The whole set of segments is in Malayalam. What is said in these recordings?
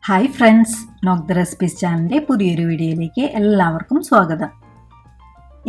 ഹായ് ഫ്രണ്ട്സ്, നോക്ക് ദ റെസിപ്പീസ് ചാനലിൻ്റെ പുതിയൊരു വീഡിയോയിലേക്ക് എല്ലാവർക്കും സ്വാഗതം.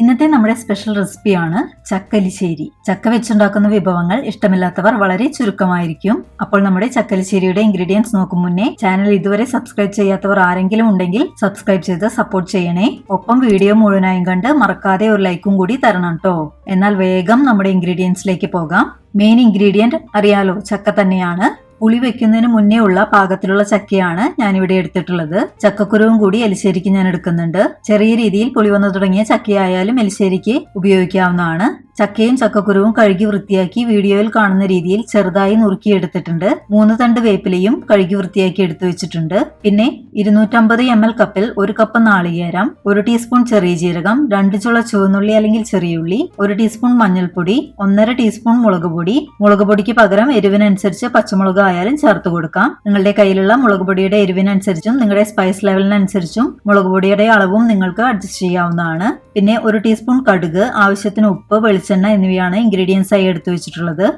ഇന്നത്തെ നമ്മുടെ സ്പെഷ്യൽ റെസിപ്പിയാണ് ചക്ക എലിശ്ശേരി. ചക്ക വെച്ചുണ്ടാക്കുന്ന വിഭവങ്ങൾ ഇഷ്ടമില്ലാത്തവർ വളരെ ചുരുക്കമായിരിക്കും. അപ്പോൾ നമ്മുടെ ചക്ക എലിശ്ശേരിയുടെ ഇൻഗ്രീഡിയൻസ് നോക്കും മുന്നേ ചാനൽ ഇതുവരെ സബ്സ്ക്രൈബ് ചെയ്യാത്തവർ ആരെങ്കിലും ഉണ്ടെങ്കിൽ സബ്സ്ക്രൈബ് ചെയ്ത് സപ്പോർട്ട് ചെയ്യണേ. ഒപ്പം വീഡിയോ മുഴുവനായും കണ്ട് മറക്കാതെ ഒരു ലൈക്കും കൂടി തരണം കേട്ടോ. എന്നാൽ വേഗം നമ്മുടെ ഇൻഗ്രീഡിയൻസിലേക്ക് പോകാം. മെയിൻ ഇൻഗ്രീഡിയന്റ് അറിയാലോ, ചക്ക തന്നെയാണ്. പുളി വെക്കുന്നതിന് മുന്നേ ഉള്ള പാകത്തിലുള്ള ചക്കയാണ് ഞാനിവിടെ എടുത്തിട്ടുള്ളത്. ചക്കക്കുരുവും കൂടി എലിശ്ശേരിക്ക് ഞാൻ എടുക്കുന്നുണ്ട്. ചെറിയ രീതിയിൽ പുളി വന്നു തുടങ്ങിയ ചക്കയായാലും എലിശ്ശേരിക്ക് ഉപയോഗിക്കാവുന്നതാണ്. ചക്കയും ചക്കക്കുരുവും കഴുകി വൃത്തിയാക്കി വീഡിയോയിൽ കാണുന്ന രീതിയിൽ ചെറുതായി നുറുക്കി എടുത്തിട്ടുണ്ട്. 3 തണ്ട് വേപ്പിലയും കഴുകി വൃത്തിയാക്കി എടുത്തു വെച്ചിട്ടുണ്ട്. പിന്നെ 250 ml കപ്പിൽ 1 കപ്പ് നാളികേരം, 1 ടീസ്പൂൺ ചെറിയ ജീരകം, 2 ചുള ചുവന്നുള്ളി അല്ലെങ്കിൽ ചെറിയുള്ളി, 1 ടീസ്പൂൺ മഞ്ഞൾപ്പൊടി, 1.5 ടീസ്പൂൺ മുളക് പൊടി. മുളക് പൊടിക്ക് പകരം എരിവിനനുസരിച്ച് പച്ചമുളക് ആയാലും ചേർത്ത് കൊടുക്കാം. നിങ്ങളുടെ കയ്യിലുള്ള മുളക് പൊടിയുടെ എരിവിനനുസരിച്ചും നിങ്ങളുടെ സ്പൈസ് ലെവലിനനുസരിച്ചും മുളക് പൊടിയുടെ അളവും നിങ്ങൾക്ക് അഡ്ജസ്റ്റ് ചെയ്യാവുന്നതാണ്. പിന്നെ 1 ടീസ്പൂൺ കടുക്, ആവശ്യത്തിന് ഉപ്പ്, വെളിച്ചെണ്ണ എന്നിവയാണ് ഇൻഗ്രീഡിയൻസ് ആയി എടുത്തു വെച്ചിട്ടുള്ളത്.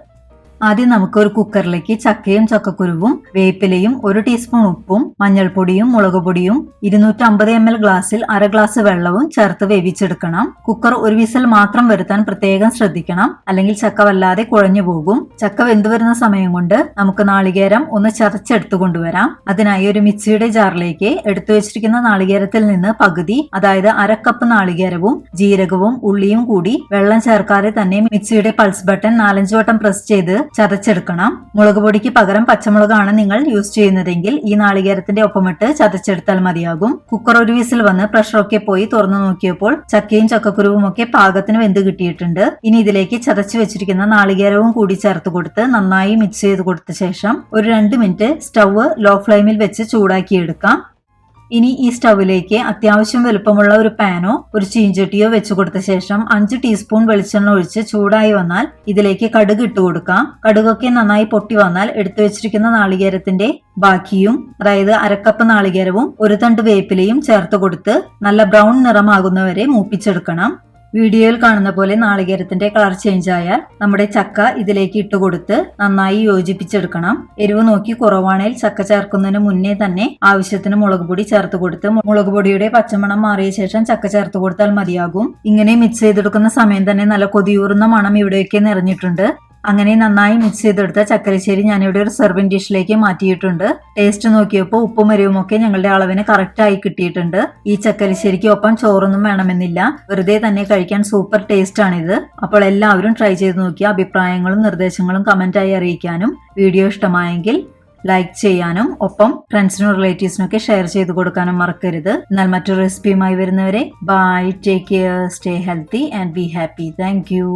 ആദ്യം നമുക്ക് ഒരു കുക്കറിലേക്ക് ചക്കയും ചക്കക്കുരുവും വേപ്പിലയും 1 ടീസ്പൂൺ ഉപ്പും മഞ്ഞൾപ്പൊടിയും മുളക് പൊടിയും 250 ml ഗ്ലാസ്സിൽ 1/2 ഗ്ലാസ് വെള്ളവും ചേർത്ത് വേവിച്ചെടുക്കണം. കുക്കർ ഒരു വിസിൽ മാത്രം വരുത്താൻ പ്രത്യേകം ശ്രദ്ധിക്കണം, അല്ലെങ്കിൽ ചക്ക വല്ലാതെ കുഴഞ്ഞു പോകും. ചക്ക വെന്തു വരുന്ന സമയം കൊണ്ട് നമുക്ക് നാളികേരം ഒന്ന് ചതച്ചെടുത്തു കൊണ്ടുവരാം. അതിനായി ഒരു മിക്സിയുടെ ജാറിലേക്ക് എടുത്തു വെച്ചിരിക്കുന്ന നാളികേരത്തിൽ നിന്ന് പകുതി, അതായത് 1/2 കപ്പ് നാളികേരവും ജീരകവും ഉള്ളിയും കൂടി വെള്ളം ചേർക്കാതെ തന്നെ മിക്സിയുടെ പൾസ് ബട്ടൺ 4-5 വട്ടം പ്രസ് ചെയ്ത് ചതച്ചെടുക്കണം. മുളക് പൊടിക്ക് പകരം പച്ചമുളകാണ് നിങ്ങൾ യൂസ് ചെയ്യുന്നതെങ്കിൽ ഈ നാളികേരത്തിന്റെ ഒപ്പമിട്ട് ചതച്ചെടുത്താൽ മതിയാകും. കുക്കർ ഒരു വിസിൽ വന്ന് പ്രഷറൊക്കെ പോയി തുറന്നു നോക്കിയപ്പോൾ ചക്കയും ചക്കക്കുരുവും ഒക്കെ പാകത്തിന് വെന്ത് കിട്ടിയിട്ടുണ്ട്. ഇനി ഇതിലേക്ക് ചതച്ചു വെച്ചിരിക്കുന്ന നാളികേരവും കൂടി ചേർത്ത് കൊടുത്ത് നന്നായി മിക്സ് ചെയ്ത് കൊടുത്ത ശേഷം ഒരു 2 മിനിറ്റ് സ്റ്റവ് ലോ ഫ്ലെയിമിൽ വെച്ച് ചൂടാക്കിയെടുക്കാം. ഇനി ഈ സ്റ്റൗവിലേക്ക് അത്യാവശ്യം വലുപ്പമുള്ള ഒരു പാനോ ഒരു ചീഞ്ചട്ടിയോ വെച്ചു കൊടുത്ത ശേഷം 5 ടീസ്പൂൺ വെളിച്ചെണ്ണ ഒഴിച്ച് ചൂടായി വന്നാൽ ഇതിലേക്ക് കടുക് ഇട്ട് കൊടുക്കാം. കടുകൊക്കെ നന്നായി പൊട്ടി വന്നാൽ എടുത്തു വെച്ചിരിക്കുന്ന നാളികേരത്തിന്റെ ബാക്കിയും, അതായത് 1/2 കപ്പ് നാളികേരവും 1 തണ്ട് വേപ്പിലയും ചേർത്ത് കൊടുത്ത് നല്ല ബ്രൗൺ നിറമാകുന്നവരെ മൂപ്പിച്ചെടുക്കണം. വീഡിയോയിൽ കാണുന്ന പോലെ നാളികേരത്തിന്റെ കളർ ചേഞ്ച് ആയാൽ നമ്മുടെ ചക്ക ഇതിലേക്ക് ഇട്ടുകൊടുത്ത് നന്നായി യോജിപ്പിച്ചെടുക്കണം. എരിവ് നോക്കി കുറവാണെങ്കിൽ ചക്ക ചേർക്കുന്നതിന് മുന്നേ തന്നെ ആവശ്യത്തിന് മുളക് പൊടി ചേർത്ത് കൊടുത്ത് മുളക് പൊടിയുടെ പച്ചമണം മാറിയ ശേഷം ചക്ക ചേർത്ത് കൊടുത്താൽ മതിയാകും. ഇങ്ങനെ മിക്സ് ചെയ്തെടുക്കുന്ന സമയം തന്നെ നല്ല കൊതിയൂറുന്ന മണം ഇവിടെയൊക്കെ നിറഞ്ഞിട്ടുണ്ട്. അങ്ങനെ നന്നായി മിക്സ് ചെയ്തെടുത്ത ചക്കരശ്ശേരി ഞാനിവിടെ ഒരു സെർവിംഗ് ഡിഷിലേക്ക് മാറ്റിയിട്ടുണ്ട്. ടേസ്റ്റ് നോക്കിയപ്പോൾ ഉപ്പും എരിവും ഒക്കെ ഞങ്ങളുടെ അളവിന് കറക്റ്റ് ആയി കിട്ടിയിട്ടുണ്ട്. ഈ ചക്കരശ്ശേരിക്ക് ഒപ്പം ചോറൊന്നും വേണമെന്നില്ല, വെറുതെ തന്നെ കഴിക്കാൻ സൂപ്പർ ടേസ്റ്റ് ആണിത്. അപ്പോൾ എല്ലാവരും ട്രൈ ചെയ്ത് നോക്കി അഭിപ്രായങ്ങളും നിർദ്ദേശങ്ങളും കമന്റായി അറിയിക്കാനും വീഡിയോ ഇഷ്ടമായെങ്കിൽ ലൈക്ക് ചെയ്യാനും ഒപ്പം ഫ്രണ്ട്സിനും റിലേറ്റീവ്സിനും ഒക്കെ ഷെയർ ചെയ്ത് കൊടുക്കാനും മറക്കരുത്. എന്നാൽ മറ്റൊരു റെസിപ്പിയുമായി വരുന്നവരെ bye, take care, stay healthy and be happy. Thank U.